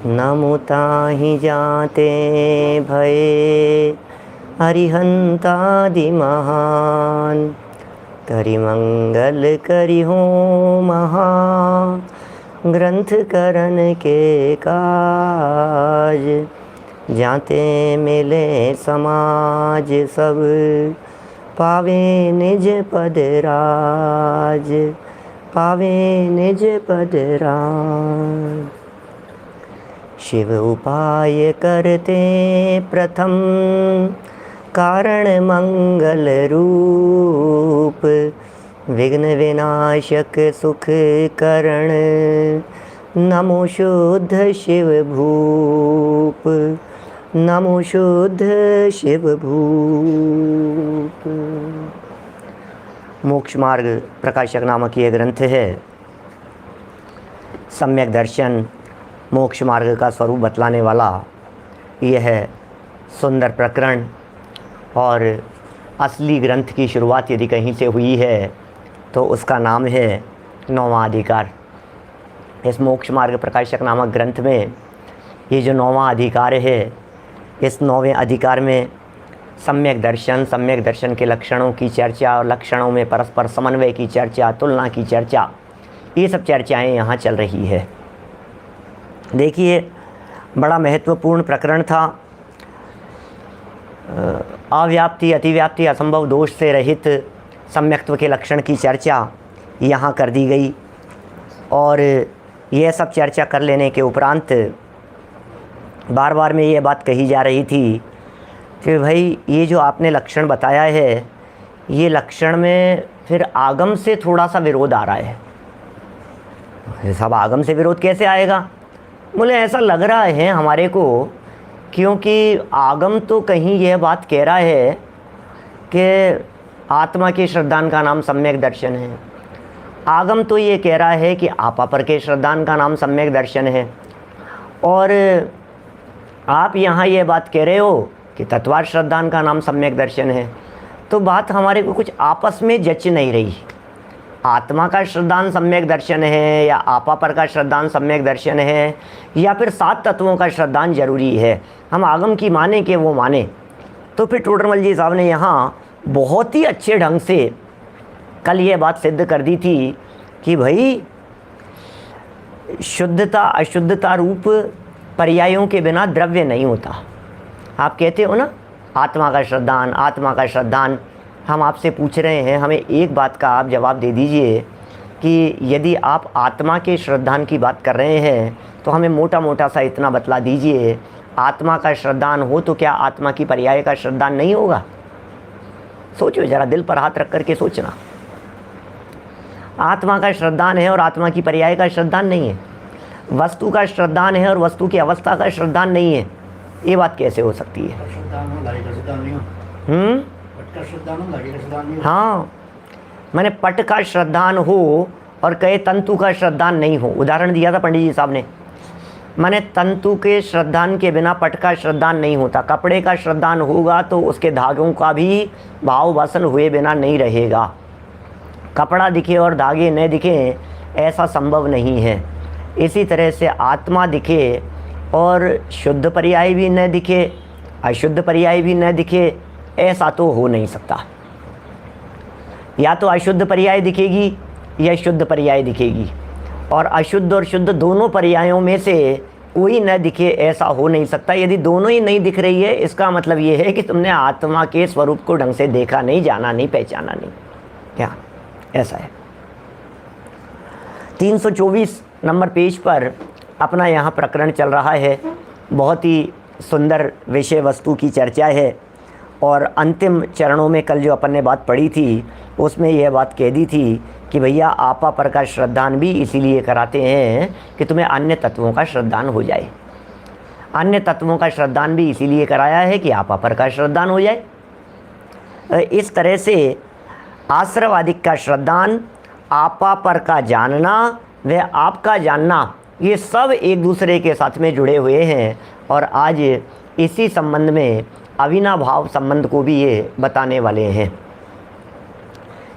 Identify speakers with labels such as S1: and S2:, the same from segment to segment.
S1: नमुताहि जाते भये हरिहंतादि महान करि मंगल करि हो महा ग्रंथ करन के काज जाते मिले समाज सब पावे निज पद राज पावे निज पद राज। शिव उपाय करते प्रथम कारण मंगल रूप विघ्न विनाशक सुख करण नमो शुद्ध शिव भूप नमो शुद्ध शिव भूप। मोक्ष मार्ग प्रकाशक नामक ये ग्रंथ है। सम्यक दर्शन मोक्ष मार्ग का स्वरूप बतलाने वाला यह है सुंदर प्रकरण। और असली ग्रंथ की शुरुआत यदि कहीं से हुई है तो उसका नाम है नौवां अधिकार। इस मोक्ष मार्ग प्रकाशक नामक ग्रंथ में ये जो नौवां अधिकार है, इस नौवें अधिकार में सम्यक दर्शन के लक्षणों की चर्चा और लक्षणों में परस्पर समन्वय की चर्चा, तुलना की चर्चा, ये सब चर्चाएं यहाँ चल रही है। देखिए, बड़ा महत्वपूर्ण प्रकरण था। अव्याप्ति, अतिव्याप्ति, असंभव दोष से रहित सम्यक्त्व के लक्षण की चर्चा यहाँ कर दी गई। और यह सब चर्चा कर लेने के उपरांत बार बार में ये बात कही जा रही थी कि भाई ये जो आपने लक्षण बताया है, ये लक्षण में फिर आगम से थोड़ा सा विरोध आ रहा है। सब आगम से विरोध कैसे आएगा? बोले ऐसा लग रहा है हमारे को, क्योंकि आगम तो कहीं यह बात कह रहा है कि आत्मा के श्रद्धान का नाम सम्यक दर्शन है। आगम तो ये कह रहा है कि आपा पर के श्रद्धान का नाम सम्यक दर्शन है। और आप यहाँ ये बात कह रहे हो कि तत्वार श्रद्धान का नाम सम्यक दर्शन है। तो बात हमारे को कुछ आपस में जच नहीं रही। आत्मा का श्रद्धान सम्यक दर्शन है या आपा पर का श्रद्धान सम्यक दर्शन है या फिर सात तत्वों का श्रद्धान जरूरी है। हम आगम की माने कि वो माने। तो फिर टोडरमल जी साहब ने यहाँ बहुत ही अच्छे ढंग से कल ये बात सिद्ध कर दी थी कि भाई शुद्धता अशुद्धता रूप पर्यायों के बिना द्रव्य नहीं होता। आप कहते हो ना आत्मा का श्रद्धान, आत्मा का श्रद्धान। हम आपसे पूछ रहे हैं, हमें एक बात का आप जवाब दे दीजिए कि यदि आप आत्मा के श्रद्धान की बात कर रहे हैं तो हमें मोटा मोटा सा इतना बतला दीजिए, आत्मा का श्रद्धान हो तो क्या आत्मा की पर्याय का श्रद्धान नहीं होगा? सोचो ज़रा, दिल पर हाथ रख करके सोचना। आत्मा का श्रद्धान है और आत्मा की पर्याय का श्रद्धान नहीं है। वस्तु का श्रद्धान है और वस्तु की अवस्था का श्रद्धान नहीं है। ये बात कैसे हो सकती है? हाँ, मैंने पट का श्रद्धान हो और कहे तंतु का श्रद्धान नहीं हो। उदाहरण दिया था पंडित जी साहब ने। मैंने तंतु के श्रद्धान के बिना पट का श्रद्धान नहीं होता। कपड़े का श्रद्धान होगा तो उसके धागों का भी भाव वासन हुए बिना नहीं रहेगा। कपड़ा दिखे और धागे न दिखे, ऐसा संभव नहीं है। इसी तरह से आत्मा दिखे और शुद्ध पर्याय भी न दिखे, अशुद्ध पर्याय भी न दिखे, ऐसा तो हो नहीं सकता। या तो अशुद्ध पर्याय दिखेगी या शुद्ध पर्याय दिखेगी। और अशुद्ध और शुद्ध दोनों पर्यायों में से कोई न दिखे, ऐसा हो नहीं सकता। यदि दोनों ही नहीं दिख रही है, इसका मतलब ये है कि तुमने आत्मा के स्वरूप को ढंग से देखा नहीं, जाना नहीं, पहचाना नहीं। क्या ऐसा है? 324 नंबर पेज पर अपना यहाँ प्रकरण चल रहा है। बहुत ही सुंदर विषय वस्तु की चर्चा है। और अंतिम चरणों में कल जो अपन ने बात पढ़ी थी उसमें यह बात कह दी थी कि भैया आपा पर का श्रद्धान भी इसीलिए कराते हैं कि तुम्हें अन्य तत्वों का श्रद्धान हो जाए। अन्य तत्वों का श्रद्धान भी इसीलिए कराया है कि आपा पर का श्रद्धान हो जाए। इस तरह से आश्रवादिक का श्रद्धान, आपा पर का जानना व आपका जानना, ये सब एक दूसरे के साथ में जुड़े हुए हैं। और आज इसी संबंध में अविनाभाव संबंध को भी ये बताने वाले हैं।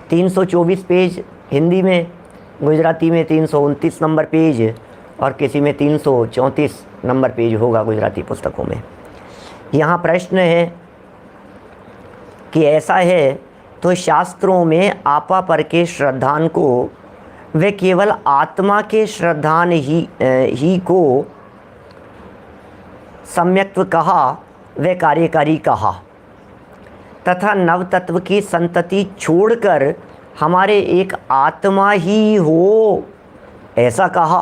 S1: 324 पेज हिंदी में, गुजराती में 329 नंबर पेज और किसी में 334 नंबर पेज होगा गुजराती पुस्तकों में। यहाँ प्रश्न है कि ऐसा है तो शास्त्रों में आपा पर के श्रद्धान को वे केवल आत्मा के श्रद्धान ही को सम्यक्त्व कहा, वे कार्यकारी कहा, तथा नव तत्व की संतति छोड़कर हमारे एक आत्मा ही हो ऐसा कहा।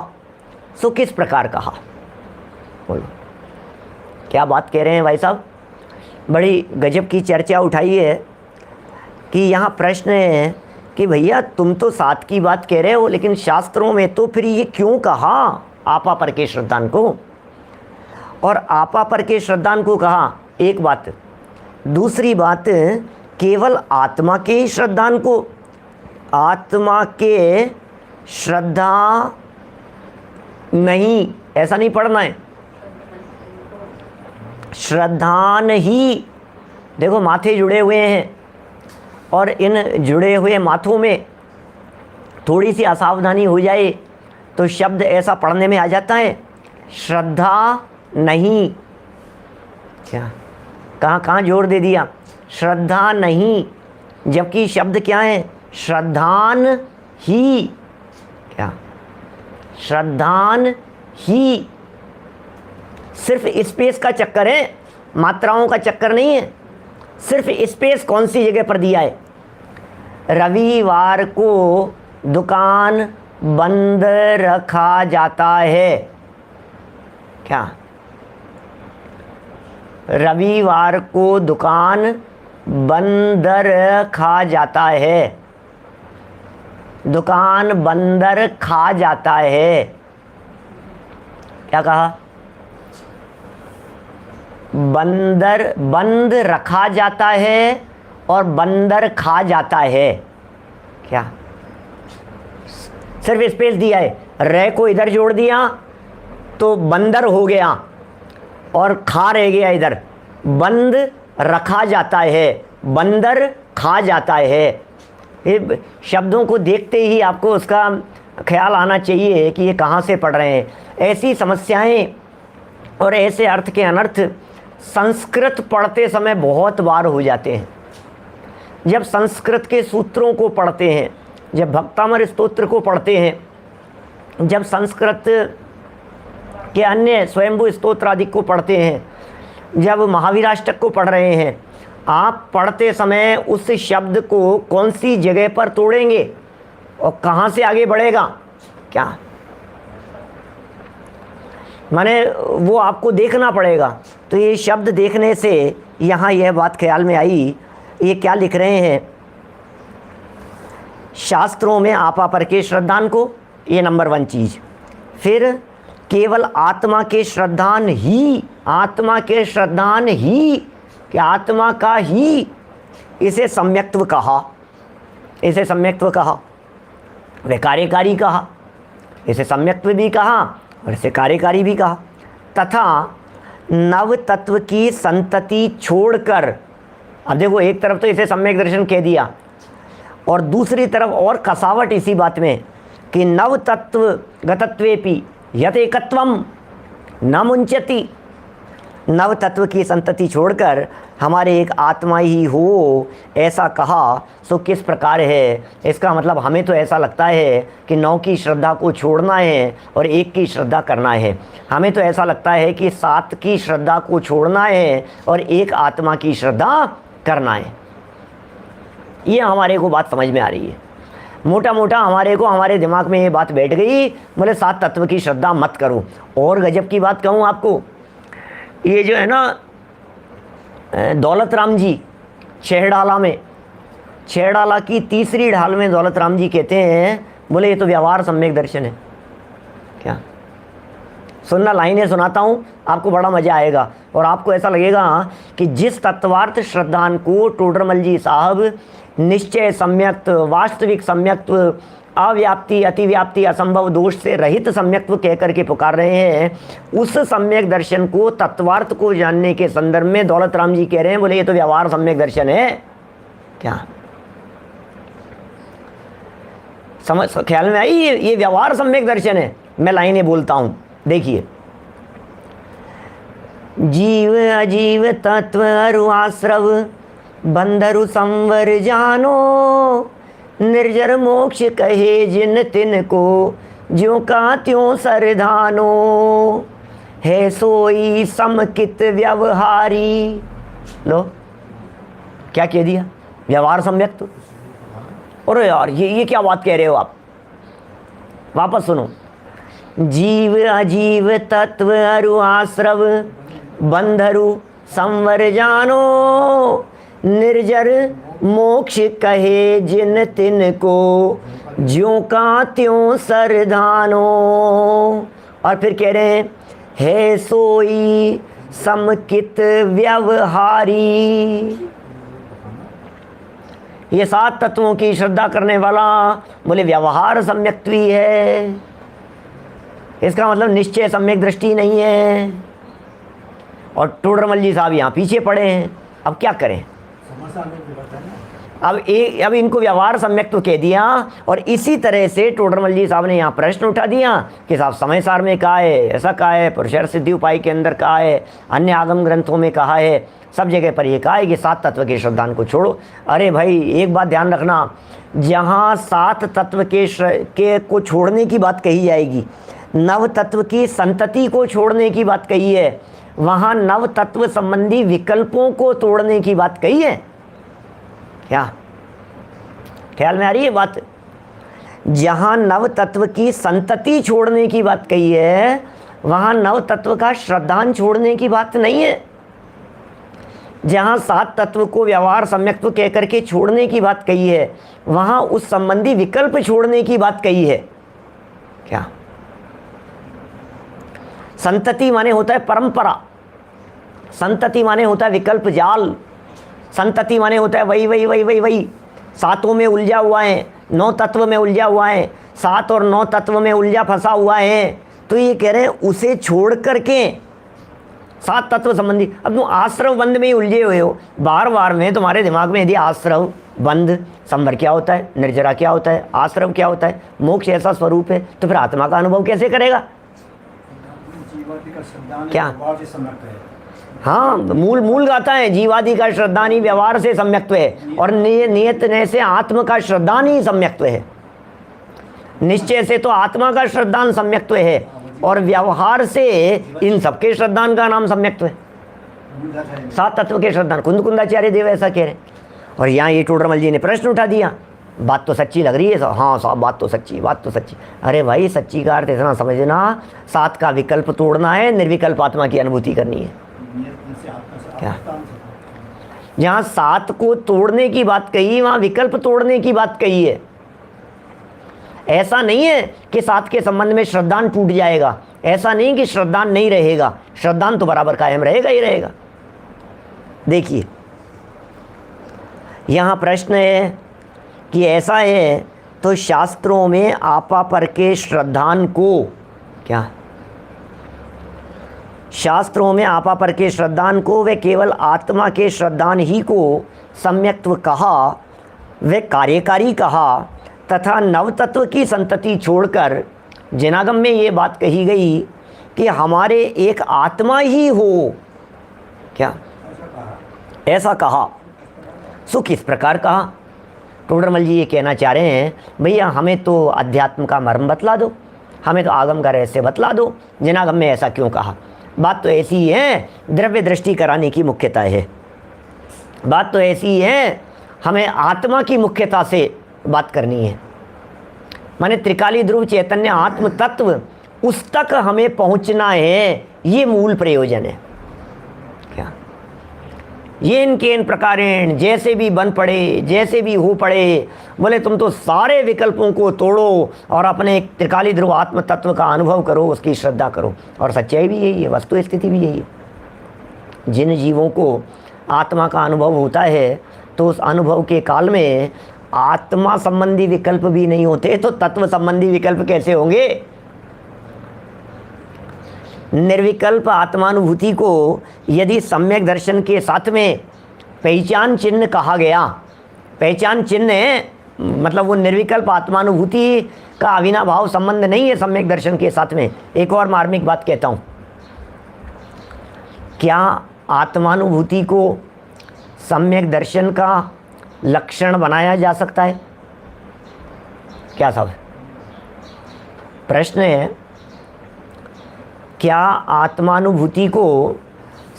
S1: सो किस प्रकार कहा? बोलो क्या बात कह रहे हैं भाई साहब? बड़ी गजब की चर्चा उठाई है कि यहाँ प्रश्न है कि भैया तुम तो सात की बात कह रहे हो, लेकिन शास्त्रों में तो फिर ये क्यों कहा आपा पर के श्रद्धान को? और आपा पर के श्रद्धान को कहा, एक बात। दूसरी बात, केवल आत्मा के ही श्रद्धान को, आत्मा के श्रद्धा नहीं, ऐसा नहीं पढ़ना है, श्रद्धान ही। देखो माथे जुड़े हुए हैं और इन जुड़े हुए माथों में थोड़ी सी असावधानी हो जाए तो शब्द ऐसा पढ़ने में आ जाता है, श्रद्धा नहीं। क्या कहाँ जोर दे दिया? श्रद्धा नहीं, जबकि शब्द क्या है? श्रद्धान ही। क्या? श्रद्धान ही। सिर्फ स्पेस का चक्कर है, मात्राओं का चक्कर नहीं है। सिर्फ स्पेस कौन सी जगह पर दिया है? रविवार को दुकान बंद रखा जाता है। क्या? रविवार को दुकान बंद रखा जाता है, दुकान बंदर खा जाता है। क्या कहा? बंदर बंद रखा जाता है और बंदर खा जाता है। क्या? सिर्फ स्पेस दिया है, रे को इधर जोड़ दिया तो बंदर हो गया और खा रह गया इधर। बंद रखा जाता है, बंदर खा जाता है। ये शब्दों को देखते ही आपको उसका ख्याल आना चाहिए कि ये कहाँ से पढ़ रहे हैं। ऐसी समस्याएं और ऐसे अर्थ के अनर्थ संस्कृत पढ़ते समय बहुत बार हो जाते हैं। जब संस्कृत के सूत्रों को पढ़ते हैं, जब भक्तामर स्तोत्र को पढ़ते हैं, जब संस्कृत के अन्य स्वयंभू स्तोत्र आदि को पढ़ते हैं, जब महावीराष्टक को पढ़ रहे हैं, आप पढ़ते समय उस शब्द को कौन सी जगह पर तोड़ेंगे और कहाँ से आगे बढ़ेगा? क्या माने वो आपको देखना पड़ेगा। तो ये शब्द देखने से यहाँ यह बात ख्याल में आई। ये क्या लिख रहे हैं? शास्त्रों में आपा पर के श्रद्धान को, ये नंबर 1 चीज़। फिर केवल आत्मा के श्रद्धान ही, आत्मा के श्रद्धान ही, कि आत्मा का ही, इसे सम्यक्त्व कहा, इसे सम्यक्त्व कहा, वे कार्यकारी कहा, इसे सम्यक्त्व भी कहा और इसे कार्यकारी भी कहा। तथा नव तत्व की संतति छोड़कर, अब देखो एक तरफ तो इसे सम्यक दर्शन कह दिया और दूसरी तरफ और कसावट इसी बात में कि नव तत्व गतत्वेपि यत एकत्वम न मुंचति। नव तत्व की संतति छोड़कर हमारे एक आत्मा ही हो ऐसा कहा। सो किस प्रकार है? इसका मतलब हमें तो ऐसा लगता है कि 9 की श्रद्धा को छोड़ना है और 1 की श्रद्धा करना है। हमें तो ऐसा लगता है कि 7 की श्रद्धा को छोड़ना है और 1 आत्मा की श्रद्धा करना है। ये हमारे को बात समझ में आ रही है। मोटा मोटा हमारे को, हमारे दिमाग में ये बात बैठ गई, बोले 7 तत्व की श्रद्धा मत करो। और गजब की बात कहूँ आपको, ये जो है ना दौलत राम जी छेहड़ाला में, छेहड़ाला की तीसरी ढाल में दौलत राम जी कहते हैं, बोले ये तो व्यवहार सम्यक दर्शन है। क्या सुनना, लाइनें सुनाता हूँ, आपको बड़ा मज़ा आएगा और आपको ऐसा लगेगा कि जिस तत्वार्थ श्रद्धान को टोडरमल जी साहब निश्चय सम्यक्त्व, वास्तविक सम्यक्त्व, अव्याप्ति, अतिव्याप्ति, असंभव दोष से रहित सम्यक्त्व कह करके पुकार रहे हैं, उस सम्यक दर्शन को, तत्वार्थ को जानने के संदर्भ में दौलत राम जी कह रहे हैं, बोले ये तो व्यवहार सम्यक दर्शन है। क्या समझ ख्याल में आई? ये व्यवहार सम्यक दर्शन है। मैं लाइनें बोलता हूँ, देखिए। जीव अजीव तत्व अरु आश्रव बंधरु संवर जानो, निर्जर मोक्ष कहे जिन तिन को, ज्यों का त्यों सरधानो, है सोई समकित व्यवहारी। लो क्या कह दिया, व्यवहार सम्यक। तो अरे यार ये क्या बात कह रहे हो आप, वापस सुनो। जीव अजीव तत्व अरु आश्रव बंधरु संवर जानो, निर्जर मोक्ष कहे जिन तिन को, ज्यों का त्यों सरधानो। और फिर कह रहे हैं, है सोई समकित व्यवहारी। ये 7 तत्वों की श्रद्धा करने वाला बोले व्यवहार सम्यक्त्वी है, इसका मतलब निश्चय सम्यक दृष्टि नहीं है। और टोडरमल जी साहब यहाँ पीछे पड़े हैं, अब क्या करें। अब इनको व्यवहार सम्यक तो कह दिया, और इसी तरह से टोडरमल जी साहब ने यहाँ प्रश्न उठा दिया कि साहब समय सार में कहा है, ऐसा कहा है, पुरुषार्थ सिद्धि उपाय के अंदर कहा है, अन्य आगम ग्रंथों में कहा है, सब जगह पर ये कहा है कि 7 तत्व के श्रद्धान को छोड़ो। अरे भाई एक बात ध्यान रखना, जहाँ 7 तत्व के को छोड़ने की बात कही जाएगी, 9 तत्व की संतति को छोड़ने की बात कही है, वहाँ 9 तत्व संबंधी विकल्पों को तोड़ने की बात कही है। क्या ख्याल में आ रही है बात। जहाँ 9 तत्व की संतति छोड़ने की बात कही है, वहाँ 9 तत्व का श्रद्धान छोड़ने की बात नहीं है। जहाँ 7 तत्व को व्यवहार सम्यक्त्व कह करके छोड़ने की बात कही है, वहाँ उस संबंधी विकल्प छोड़ने की बात कही है। क्या संतति माने होता है परंपरा, संतति माने होता है विकल्प जाल, संतति माने होता है वही वही वही वही वही 7 में उलझा हुआ है, 9 तत्व में उलझा हुआ है, 7 और 9 तत्व में उलझा फंसा हुआ है। तो ये कह रहे हैं उसे छोड़ करके 7 तत्व संबंधी। अब तुम आश्रव बंध में ही उलझे हुए हो, बार बार में तुम्हारे दिमाग में यदि आश्रव बंध संवर क्या होता है, निर्जरा क्या होता है, आश्रव क्या होता है, मोक्ष ऐसा स्वरूप है, तो फिर आत्मा का अनुभव कैसे करेगा। क्या हाँ, मूल गाता है, जीवादि का श्रद्धान ही व्यवहार से सम्यक्त्व है, और नियत नय से आत्म का श्रद्धान ही सम्यक्त्व है। निश्चय से तो आत्मा का श्रद्धान सम्यक्त्व है, और व्यवहार से इन सबके श्रद्धान का नाम सम्यक्त्व है। 7 तत्व के श्रद्धान कुंदाचार्य देव ऐसा कह रहे हैं। और यहाँ ये टोडरमल जी ने प्रश्न उठा दिया, बात तो सच्ची लग रही है। हाँ साहब बात तो सच्ची, बात तो सच्ची। अरे भाई सच्ची का अर्थ इतना समझना, 7 का विकल्प तोड़ना है, निर्विकल्प आत्मा की अनुभूति करनी है। क्या जहाँ 7 को तोड़ने की बात कही, वहाँ विकल्प तोड़ने की बात कही है। ऐसा नहीं है कि 7 के संबंध में श्रद्धान टूट जाएगा, ऐसा नहीं कि श्रद्धान नहीं रहेगा, श्रद्धान तो बराबर कायम रहेगा ही रहेगा। देखिए यहाँ प्रश्न है कि ऐसा है तो शास्त्रों में आपा पर के श्रद्धान को, क्या शास्त्रों में आपा पर के श्रद्धान को वे केवल आत्मा के श्रद्धान ही को सम्यक्त्व कहा, वे कार्यकारी कहा, तथा नवतत्व की संतति छोड़कर जिनागम में ये बात कही गई कि हमारे एक आत्मा ही हो। क्या ऐसा कहा, सो किस प्रकार कहा। टोडरमल जी ये कहना चाह रहे हैं, भैया हमें तो अध्यात्म का मर्म बतला दो, हमें तो आगम का रहस्य बतला दो, जिनागम में ऐसा क्यों कहा। बात तो ऐसी ही है, द्रव्य दृष्टि कराने की मुख्यता है। बात तो ऐसी ही है, हमें आत्मा की मुख्यता से बात करनी है। माने त्रिकाली ध्रुव चैतन्य आत्म तत्व, उस तक हमें पहुंचना है, ये मूल प्रयोजन है। क्या ये इनके इन प्रकारेण जैसे भी बन पड़े, जैसे भी हो पड़े, बोले तुम तो सारे विकल्पों को तोड़ो और अपने त्रिकाली ध्रुव आत्म तत्व का अनुभव करो, उसकी श्रद्धा करो। और सच्चाई भी यही है, वस्तु स्थिति भी यही है। जिन जीवों को आत्मा का अनुभव होता है तो उस अनुभव के काल में आत्मा संबंधी विकल्प भी नहीं होते, तो तत्व संबंधी विकल्प कैसे होंगे। निर्विकल्प आत्मानुभूति को यदि सम्यक दर्शन के साथ में पहचान चिन्ह कहा गया, पहचान चिन्ह मतलब वो निर्विकल्प आत्मानुभूति का अविनाभाव संबंध नहीं है सम्यक दर्शन के साथ में। एक और मार्मिक बात कहता हूँ, क्या आत्मानुभूति को सम्यक दर्शन का लक्षण बनाया जा सकता है? क्या साहब प्रश्न है, क्या आत्मानुभूति को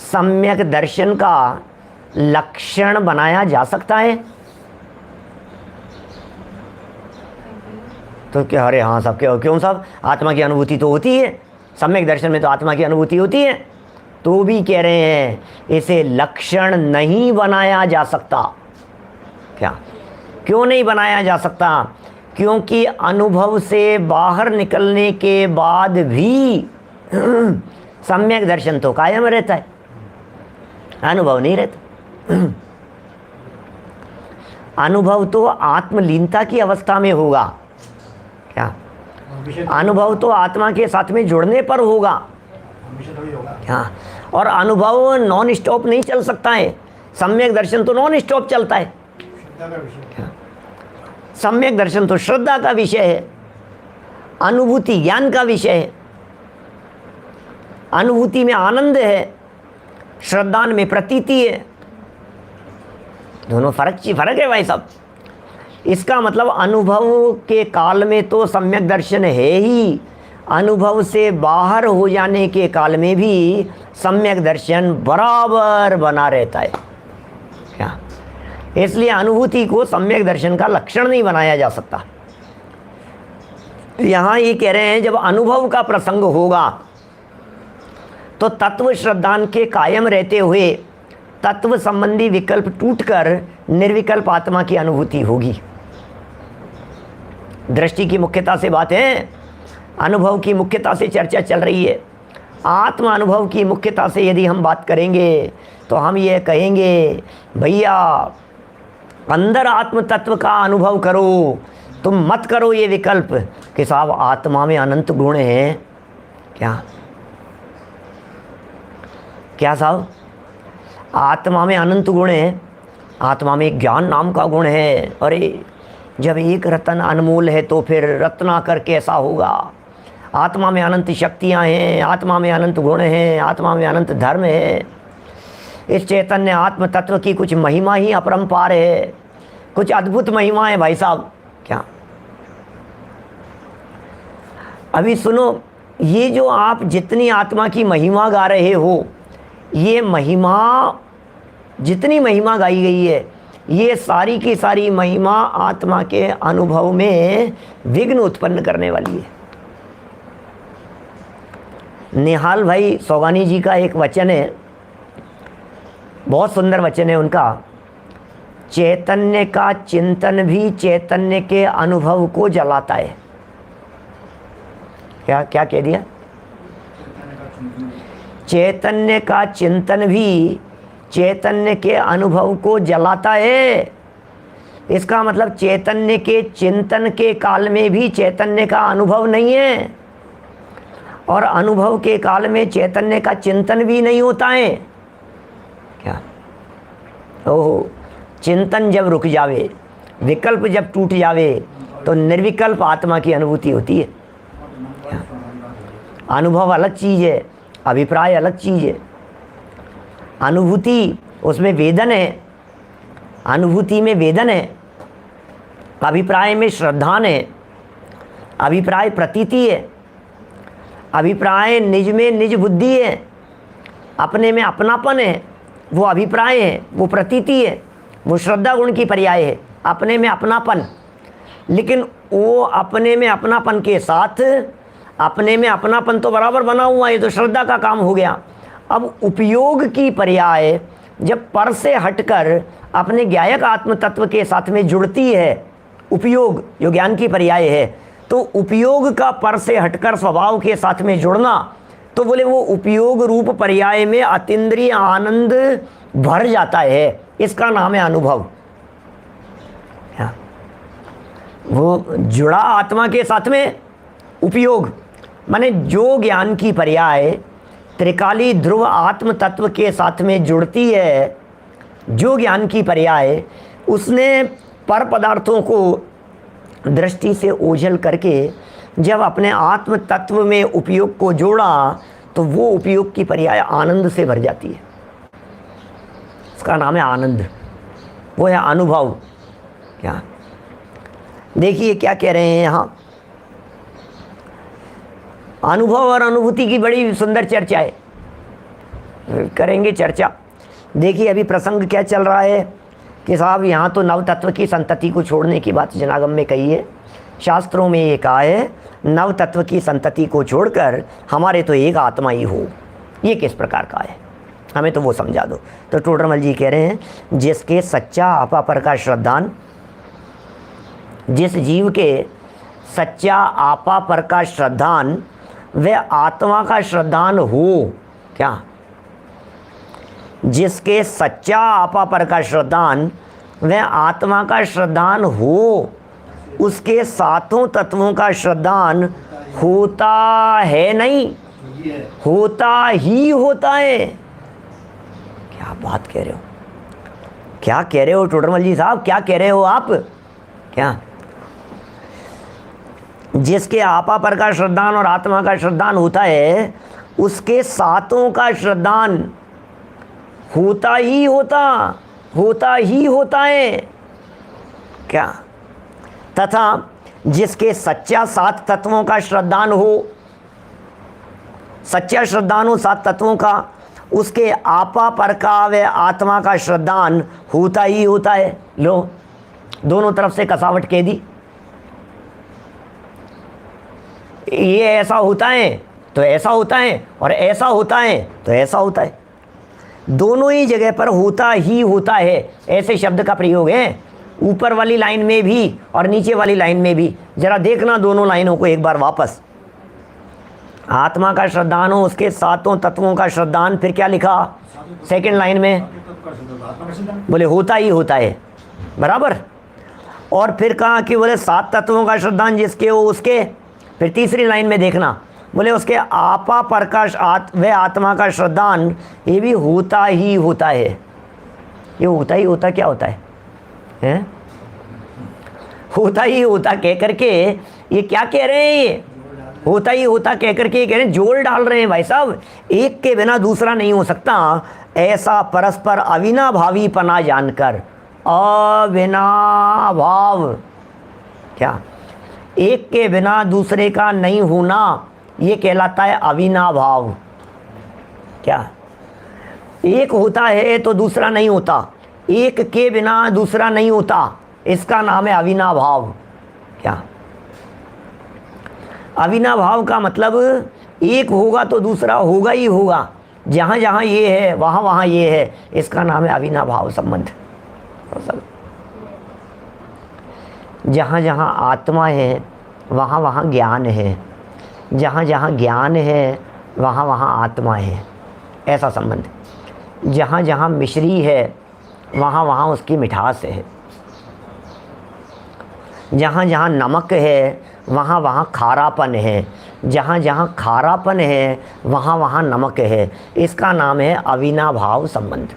S1: सम्यक दर्शन का लक्षण बनाया जा सकता है? तो क्या, अरे हाँ साहब, क्यों साहब, आत्मा की अनुभूति तो होती है, सम्यक दर्शन में तो आत्मा की अनुभूति होती है, तो भी कह रहे हैं इसे लक्षण नहीं बनाया जा सकता। क्या, क्यों नहीं बनाया जा सकता? क्योंकि अनुभव से बाहर निकलने के बाद भी सम्यक दर्शन तो कायम रहता है, अनुभव नहीं रहता। अनुभव तो आत्मलीनता की अवस्था में होगा। क्या, अनुभव तो आत्मा के साथ में जुड़ने पर होगा। क्या, और अनुभव नॉन स्टॉप नहीं चल सकता है, सम्यक दर्शन तो नॉन स्टॉप चलता है। सम्यक दर्शन तो श्रद्धा का विषय है, अनुभूति ज्ञान का विषय है। अनुभूति में आनंद है, श्रद्धा में प्रतीति है। दोनों फर्क है भाई साहब। इसका मतलब अनुभव के काल में तो सम्यक दर्शन है ही, अनुभव से बाहर हो जाने के काल में भी सम्यक दर्शन बराबर बना रहता है। क्या, इसलिए अनुभूति को सम्यक दर्शन का लक्षण नहीं बनाया जा सकता। यहाँ ये कह रहे हैं जब अनुभव का प्रसंग होगा तो तत्व श्रद्धान के कायम रहते हुए तत्व संबंधी विकल्प टूटकर निर्विकल्प आत्मा की अनुभूति होगी। दृष्टि की मुख्यता से बात है, अनुभव की मुख्यता से चर्चा चल रही है। आत्म अनुभव की मुख्यता से यदि हम बात करेंगे तो हम ये कहेंगे भैया अंदर आत्म तत्व का अनुभव करो, तुम मत करो ये विकल्प कि साहब आत्मा में अनंत गुण हैं। क्या साहब, आत्मा में अनंत गुण है, आत्मा में ज्ञान नाम का गुण है। अरे जब एक रत्न अनमोल है तो फिर रत्नाकर कैसा होगा? आत्मा में अनंत शक्तियाँ हैं, आत्मा में अनंत गुण हैं, आत्मा में अनंत धर्म है। इस चैतन्य आत्म तत्व की कुछ महिमा ही अपरंपार है, कुछ अद्भुत महिमा है भाई साहब। क्या, अभी सुनो, ये जो आप जितनी आत्मा की महिमा गा रहे हो, ये महिमा जितनी महिमा गाई गई है, ये सारी की सारी महिमा आत्मा के अनुभव में विघ्न उत्पन्न करने वाली है। निहाल भाई सोगानी जी का एक वचन है, बहुत सुंदर वचन है उनका, चैतन्य का चिंतन भी चैतन्य के अनुभव को जलाता है। क्या क्या कह दिया? चैतन्य का चिंतन भी चैतन्य के अनुभव को जलाता है। इसका मतलब चैतन्य के चिंतन के काल में भी चैतन्य का अनुभव नहीं है, और अनुभव के काल में चैतन्य का चिंतन भी नहीं होता है। क्या, ओह, चिंतन जब रुक जावे, विकल्प जब टूट जावे तो निर्विकल्प आत्मा की अनुभूति होती है। अनुभव अलग चीज़ है, अभिप्राय अलग चीज़ है। अनुभूति उसमें वेदन है, अनुभूति में वेदन है, अभिप्राय में श्रद्धा है, अभिप्राय प्रतीति है, अभिप्राय निज में निज बुद्धि है, अपने में अपनापन है, वो अभिप्राय है, वो प्रतीति है, वो श्रद्धा गुण की पर्याय है, अपने में अपनापन। लेकिन वो अपने में अपनापन के साथ, अपने में अपनापन तो बराबर बना हुआ है, तो श्रद्धा का काम हो गया। अब उपयोग की पर्याय जब पर से हटकर अपने ज्ञायक आत्म तत्व के साथ में जुड़ती है, उपयोग जो ज्ञान की पर्याय है, तो उपयोग का पर से हटकर स्वभाव के साथ में जुड़ना, तो बोले वो उपयोग रूप पर्याय में अतीन्द्रिय आनंद भर जाता है। इसका नाम है अनुभव। वो जुड़ा आत्मा के साथ में उपयोग, माने जो ज्ञान की पर्याय त्रिकाली ध्रुव आत्म तत्व के साथ में जुड़ती है, जो ज्ञान की पर्याय उसने पर पदार्थों को दृष्टि से ओझल करके जब अपने आत्म तत्व में उपयोग को जोड़ा तो वो उपयोग की पर्याय आनंद से भर जाती है। इसका नाम है आनंद, वो है अनुभव। क्या देखिए क्या कह रहे हैं यहाँ, अनुभव और अनुभूति की बड़ी सुंदर चर्चा है, करेंगे चर्चा। देखिए अभी प्रसंग क्या चल रहा है कि साहब यहाँ तो नव तत्व की संतति को छोड़ने की बात जनागम में कही है। शास्त्रों में ये कहा है नव तत्व की संतति को छोड़कर हमारे तो एक आत्मा ही हो। ये किस प्रकार का है, हमें तो वो समझा दो। तो टोडरमल जी कह रहे हैं जिसके सच्चा आपा पर का श्रद्धान, जिस जीव के सच्चा आपा पर का श्रद्धान वह आत्मा का श्रद्धान हो। क्या, जिसके सच्चा आपा पर का श्रद्धान वह आत्मा का श्रद्धान हो, उसके सातों तत्वों का श्रद्धान होता है नहीं, होता ही होता है। क्या बात कह रहे हो, क्या कह रहे हो टोडरमल जी साहब, क्या कह रहे हो आप। क्या, जिसके आपा पर का श्रद्धान और आत्मा का श्रद्धान होता है, उसके सातों का श्रद्धान होता ही होता, होता ही होता है। क्या, तथा जिसके सच्चा सात तत्वों का श्रद्धान हो, सच्चा श्रद्धान हो सात तत्वों का, उसके आपा पर का व आत्मा का श्रद्धान होता ही होता है। लो, दोनों तरफ से कसावट कह दी। ये ऐसा होता है तो ऐसा होता है, और ऐसा होता है तो ऐसा होता है। दोनों ही जगह पर होता ही होता है ऐसे शब्द का प्रयोग है, ऊपर वाली लाइन में भी और नीचे वाली लाइन में भी। जरा देखना दोनों लाइनों को एक बार वापस। आत्मा का श्रद्धान हो, उसके सातों तत्वों का श्रद्धान, फिर क्या लिखा सेकंड लाइन में, बोले होता ही होता है, बराबर। और फिर कहा कि बोले सात तत्वों का श्रद्धान जिसके हो उसके, फिर तीसरी लाइन में देखना बोले उसके आपा प्रकाश व आत्मा का श्रद्धान ये भी होता ही होता है। ये होता ही होता क्या होता है, हैं? होता ही होता कह करके ये क्या कह रहे हैं, ये होता ही होता कह करके ये कह रहे हैं, जोड़ डाल रहे हैं भाई साहब। एक के बिना दूसरा नहीं हो सकता, ऐसा परस्पर अविनाभावी पना जानकर। अविनाभाव, क्या, एक के बिना दूसरे का नहीं होना ये कहलाता है अविनाभाव। क्या, एक होता है तो दूसरा नहीं होता, एक के बिना दूसरा नहीं होता, इसका नाम है अविनाभाव। क्या, अविनाभाव का मतलब एक होगा तो दूसरा होगा ही होगा, जहाँ जहाँ ये है वहाँ वहाँ ये है, इसका नाम है अविनाभाव संबंध। जहाँ जहाँ आत्मा है वहाँ वहाँ ज्ञान है, जहाँ जहाँ ज्ञान है वहाँ वहाँ आत्मा है, ऐसा संबंध। जहाँ जहाँ मिश्री है वहाँ वहाँ उसकी मिठास है, जहाँ जहाँ नमक है वहाँ वहाँ खारापन है, जहाँ जहाँ खारापन है वहाँ वहाँ नमक है, इसका नाम है अविनाभाव संबंध।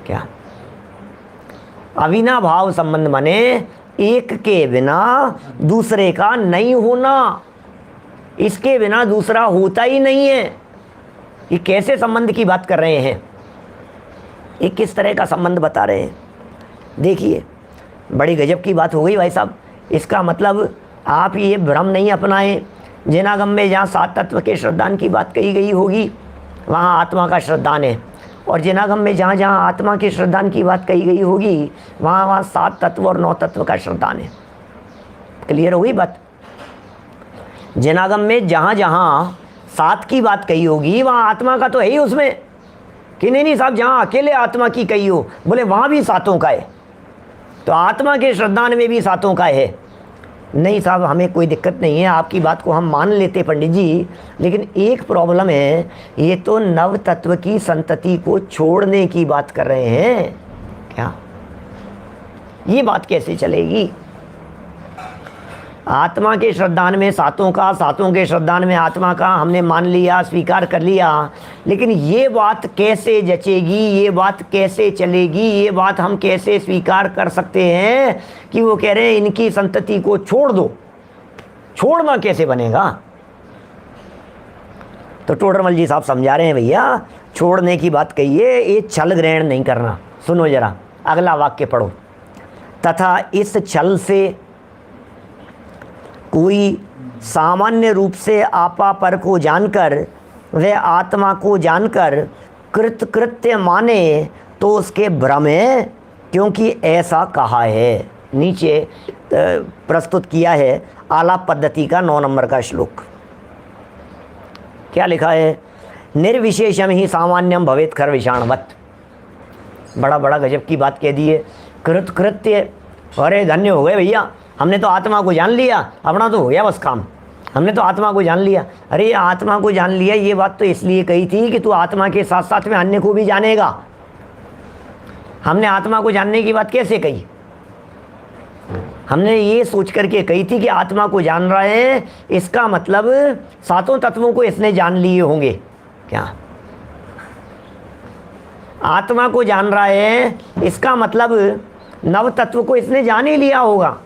S1: क्या, अविनाभाव संबंध माने एक के बिना दूसरे का नहीं होना, इसके बिना दूसरा होता ही नहीं है। ये कैसे संबंध की बात कर रहे हैं, ये किस तरह का संबंध बता रहे हैं। देखिए बड़ी गजब की बात हो गई भाई साहब। इसका मतलब आप ये भ्रम नहीं अपनाएं, जिनागम में जहाँ सात तत्व के श्रद्धान की बात कही गई होगी वहाँ आत्मा का श्रद्धान है, और जिनागम में जहाँ जहाँ आत्मा के श्रद्धान की बात कही गई होगी वहाँ वहाँ सात तत्व और नौ तत्व का श्रद्धान है। क्लियर हो गई बात। जिनागम में जहाँ जहाँ सात की बात कही होगी वहाँ आत्मा का तो है ही उसमें, कि नहीं साहब जहाँ अकेले आत्मा की कही हो बोले वहाँ भी सातों का है, तो आत्मा के श्रद्धान में भी सातों का है। नहीं साहब हमें कोई दिक्कत नहीं है, आपकी बात को हम मान लेते पंडित जी, लेकिन एक प्रॉब्लम है, ये तो नव तत्व की संतति को छोड़ने की बात कर रहे हैं। क्या, ये बात कैसे चलेगी। आत्मा के श्रद्धान में सातों का, सातों के श्रद्धान में आत्मा का हमने मान लिया, स्वीकार कर लिया, लेकिन ये बात कैसे जचेगी, ये बात कैसे चलेगी, ये बात हम कैसे स्वीकार कर सकते हैं कि वो कह रहे हैं इनकी संतति को छोड़ दो। छोड़ना कैसे बनेगा? तो टोडरमल जी साहब समझा रहे हैं, भैया छोड़ने की बात कहिए, ये छल ग्रहण नहीं करना। सुनो जरा, अगला वाक्य पढ़ो। तथा इस छल से कोई सामान्य रूप से आपा पर को जानकर वह आत्मा को जानकर कृत्य माने तो उसके भ्रम है, क्योंकि ऐसा कहा है। नीचे प्रस्तुत किया है आलाप पद्धति का 9 नंबर का श्लोक। क्या लिखा है? निर्विशेषम ही सामान्यम भवेत खरविषाणवत। बड़ा बड़ा गजब की बात कह दी है। कृत्य, अरे धन्य हो गए भैया, हमने तो आत्मा को जान लिया, अपना तो हो गया बस काम, हमने तो आत्मा को जान लिया। अरे आत्मा को जान लिया, ये बात तो इसलिए कही थी कि तू आत्मा के साथ साथ में अन्य को भी जानेगा। हमने आत्मा को जानने की बात कैसे कही? हमने ये सोच करके कही थी कि आत्मा को जान रहा है, इसका मतलब सातों तत्वों को इसने जान लिए होंगे। क्या आत्मा को जान रहा है, इसका मतलब नव तत्व को इसने जान ही लिया होगा।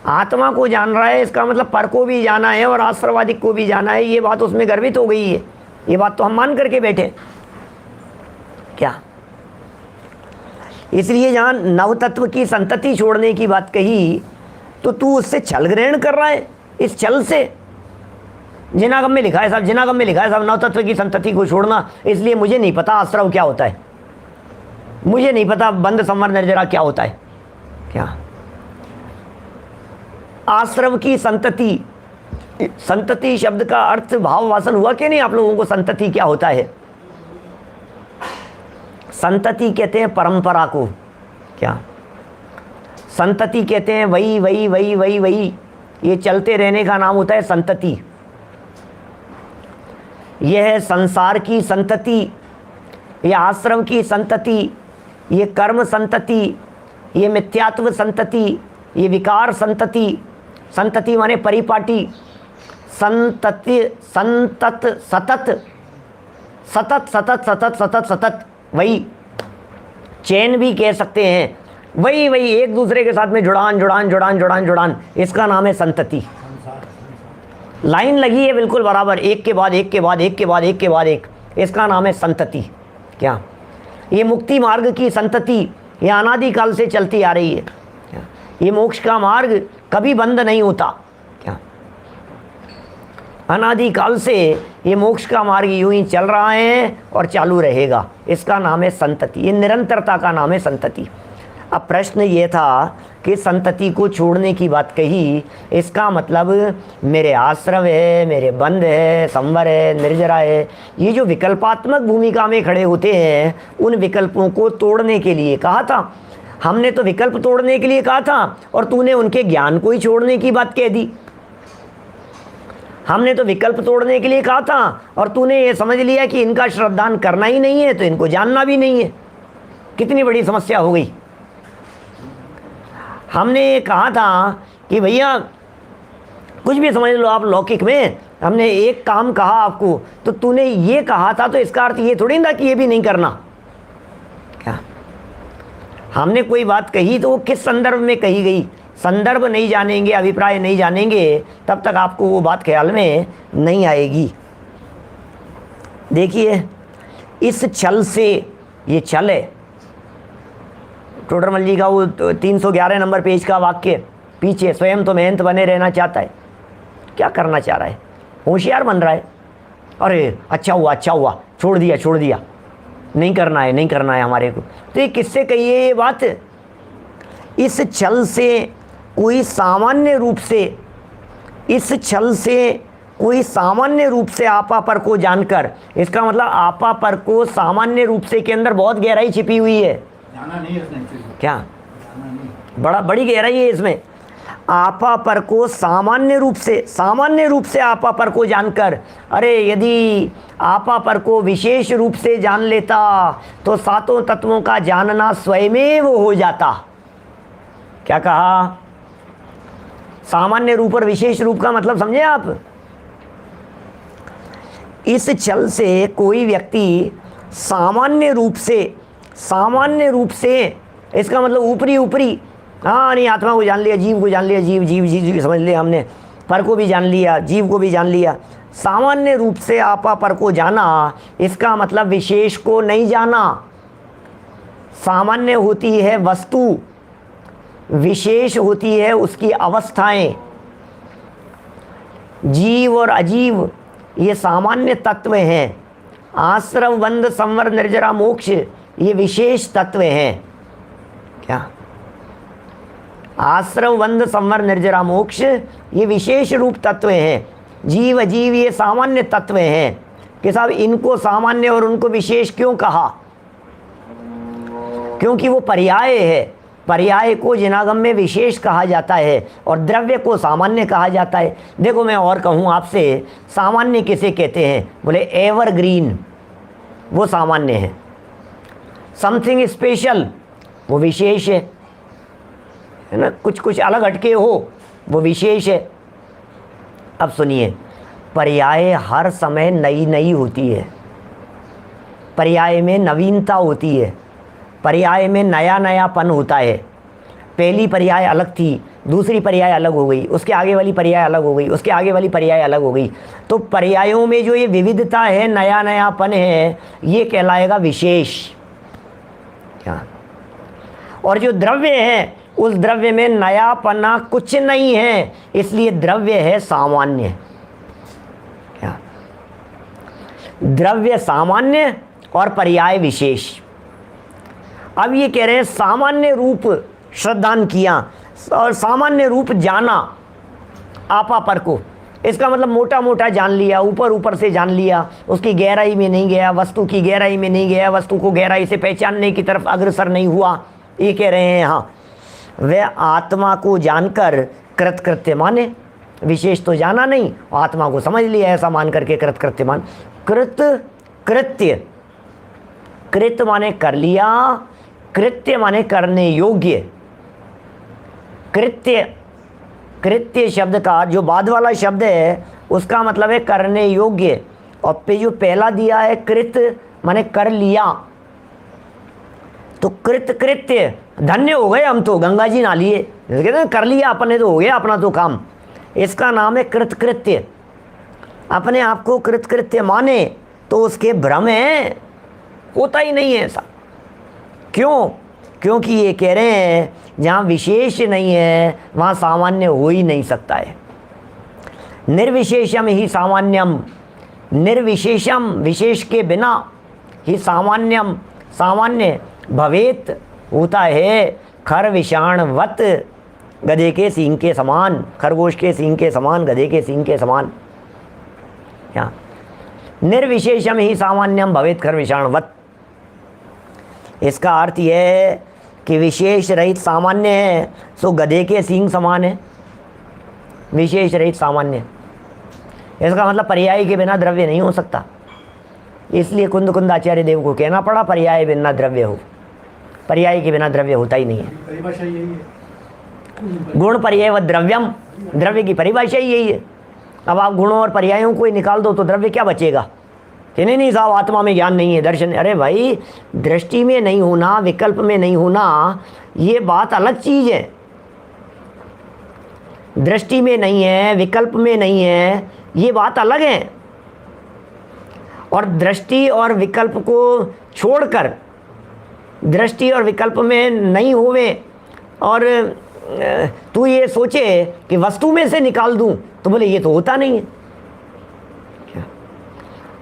S1: आत्मा को जान रहा है, इसका मतलब पर को भी जाना है और आश्रवादिक को भी जाना है। ये बात उसमें गर्भित हो गई है, ये बात तो हम मान करके बैठे। क्या इसलिए जहाँ नव तत्व की संतति छोड़ने की बात कही तो तू उससे छल ग्रहण कर रहा है। इस छल से जिनागम में लिखा है साहब, जिनागम में लिखा है साहब नव तत्व की संतति को छोड़ना। इसलिए मुझे नहीं पता आश्रव क्या होता है, मुझे नहीं पता बंध संवर निर्जरा क्या होता है। क्या आश्रव की संतति, संतति शब्द का अर्थ भाव वासन हुआ कि नहीं आप लोगों को? संतति क्या होता है? संतति कहते हैं परंपरा को। क्या संतति कहते हैं वही वही वही वही वही, ये चलते रहने का नाम होता है संतति। यह है संसार की संतति, यह आश्रम की संतति, ये कर्म संतति, ये मिथ्यात्व संतति, ये विकार संतति। संतति माने परिपाटी, संतति, संतत, सतत, सतत सतत सतत सतत सतत, वही चैन भी कह सकते हैं। वही वही एक दूसरे के साथ में जुड़ान जुड़ान जुड़ान जुड़ान जुड़ान, इसका नाम है संतति। लाइन लगी है बिल्कुल बराबर, एक के बाद एक के बाद एक के बाद एक के बाद एक, इसका नाम है संतति। क्या ये मुक्ति मार्ग की संतति, ये अनादिकाल से चलती आ रही है। ये मोक्ष का मार्ग कभी बंद नहीं होता। क्या अनादिकाल से ये मोक्ष का मार्ग यूं ही चल रहा है और चालू रहेगा। इसका नाम है संतति, ये निरंतरता का नाम है संतति। अब प्रश्न ये था कि संतति को छोड़ने की बात कही, इसका मतलब मेरे आश्रव है, मेरे बंध है, संवर है, निर्जरा है, ये जो विकल्पात्मक भूमिका में खड़े होते हैं, उन विकल्पों को तोड़ने के लिए कहा था। हमने तो विकल्प तोड़ने के लिए कहा था और तूने उनके ज्ञान को ही छोड़ने की बात कह दी। हमने तो विकल्प तोड़ने के लिए कहा था और तूने ये समझ लिया कि इनका श्रद्धान करना ही नहीं है तो इनको जानना भी नहीं है। कितनी बड़ी समस्या हो गई। हमने ये कहा था कि भैया कुछ भी समझ लो आप लौकिक में, हमने एक काम कहा आपको तो तूने ये कहा था, तो इसका अर्थ ये थोड़ी ना कि ये भी नहीं करना। क्या हमने कोई बात कही तो वो किस संदर्भ में कही गई, संदर्भ नहीं जानेंगे, अभिप्राय नहीं जानेंगे, तब तक आपको वो बात ख्याल में नहीं आएगी। देखिए इस छल से, ये छल है टोडरमल जी का वो 311 नंबर पेज का वाक्य पीछे, स्वयं तो मेहनत बने रहना चाहता है। क्या करना चाह रहा है? होशियार बन रहा है। अरे अच्छा हुआ, छोड़ दिया, नहीं करना है, नहीं करना है हमारे को। तो ये किससे कही है ये बात? इस छल से कोई सामान्य रूप से, इस छल से कोई सामान्य रूप से आपा पर को जानकर, इसका मतलब आपा पर को सामान्य रूप से के अंदर बहुत गहराई छिपी हुई है। जाना नहीं है क्या? बड़ी गहराई है इसमें। आपा पर को सामान्य रूप से आपा पर को जानकर, अरे यदि आपा पर को विशेष रूप से जान लेता तो सातों तत्वों का जानना स्वयमेव हो जाता। क्या कहा? सामान्य रूप और विशेष रूप का मतलब समझे आप? इस छल से कोई व्यक्ति सामान्य रूप से, इसका मतलब ऊपरी ऊपरी, हाँ नहीं, आत्मा को जान लिया, जीव को जान लिया, जीव जीव जीव जीव समझ लिया हमने, पर को भी जान लिया, जीव को भी जान लिया, सामान्य रूप से आपा पर को जाना, इसका मतलब विशेष को नहीं जाना। सामान्य होती है वस्तु, विशेष होती है उसकी अवस्थाएं। जीव और अजीव ये सामान्य तत्व हैं, आश्रव बंध संवर निर्जरा मोक्ष ये विशेष तत्व हैं। क्या? आश्रव बंध संवर निर्जरा मोक्ष ये विशेष रूप तत्व हैं। जीव अजीव ये सामान्य तत्व हैं कि साहब इनको सामान्य और उनको विशेष क्यों कहा? क्योंकि वो पर्याय है। पर्याय को जिनागम में विशेष कहा जाता है और द्रव्य को सामान्य कहा जाता है। देखो मैं और कहूँ आपसे, सामान्य किसे कहते हैं? बोले एवरग्रीन, वो सामान्य है। समथिंग स्पेशल वो विशेष है ना, कुछ कुछ अलग हटके हो वो विशेष है। अब सुनिए, पर्याय हर समय नई नई होती है, पर्याय में नवीनता होती है, पर्याय में नया नयापन होता है। पहली पर्याय अलग थी, दूसरी पर्याय अलग हो गई, उसके आगे वाली पर्याय अलग हो गई, उसके आगे वाली पर्याय अलग हो गई। तो पर्यायों में जो ये विविधता है, नया नयापन है, ये कहलाएगा विशेष। क्या? और जो द्रव्य है उस द्रव्य में नयापना कुछ नहीं है, इसलिए द्रव्य है सामान्य। क्या? द्रव्य सामान्य और पर्याय विशेष। अब ये कह रहे हैं सामान्य रूप श्रद्धान किया और सामान्य रूप जाना आपा पर को, इसका मतलब मोटा मोटा जान लिया, ऊपर ऊपर से जान लिया, उसकी गहराई में नहीं गया, वस्तु की गहराई में नहीं गया, वस्तु को गहराई से पहचानने की तरफ अग्रसर नहीं हुआ। ये कह रहे हैं हाँ, वह आत्मा को जानकर कृतकृत्य माने, विशेष तो जाना नहीं, आत्मा को समझ लिया ऐसा मान करके कृतकृत्य मान। कृत्य, कृत माने कर लिया, कृत्य माने करने योग्य। कृत्य, कृत्य शब्द का जो बाद वाला शब्द है उसका मतलब है करने योग्य, और पे जो पहला दिया है कृत माने कर लिया। तो कृत कृत्य, धन्य हो गए हम तो, गंगा जी नहा लिए, कहते हैं कर लिया अपने तो हो गया अपना तो काम, इसका नाम है कृतकृत्य। अपने आप को कृतकृत्य माने तो उसके भ्रम है, होता ही नहीं है ऐसा। क्यों? क्योंकि ये कह रहे हैं जहाँ विशेष नहीं है वहाँ सामान्य हो ही नहीं सकता है। निर्विशेषम ही सामान्यम, निर्विशेषम विशेष के बिना ही सामान्यम सामान्य भवेत होता है। खर विषाणवत गधे के सींग के समान, खरगोश के सींग के समान, गधे के सींग के समान। क्या? निर्विशेषम ही सामान्यम भवेत खर विषाणवत। इसका अर्थ यह है कि विशेष रहित सामान्य है सो गधे के सींग समान है, विशेष रहित सामान्य। इसका मतलब पर्याय के बिना द्रव्य नहीं हो सकता, इसलिए कुंद कुंदाचार्य देव को कहना पड़ा पर्याय बिना द्रव्य हो, पर्याय के बिना द्रव्य होता ही नहीं है।
S2: परिभाषा यही है,
S1: गुण पर्याय व द्रव्यम, द्रव्य की परिभाषा ही यही है। अब आप गुणों और पर्यायों को ही निकाल दो तो द्रव्य क्या बचेगा? कि नहीं साहब आत्मा में ज्ञान नहीं है, दर्शन, अरे भाई दृष्टि में नहीं होना, विकल्प में नहीं होना, ये बात अलग चीज़ है। दृष्टि में नहीं है, विकल्प में नहीं है, ये बात अलग है। और दृष्टि और विकल्प को छोड़कर, दृष्टि और विकल्प में नहीं होवे और तू ये सोचे कि वस्तु में से निकाल दूं, तो बोले ये तो होता नहीं है।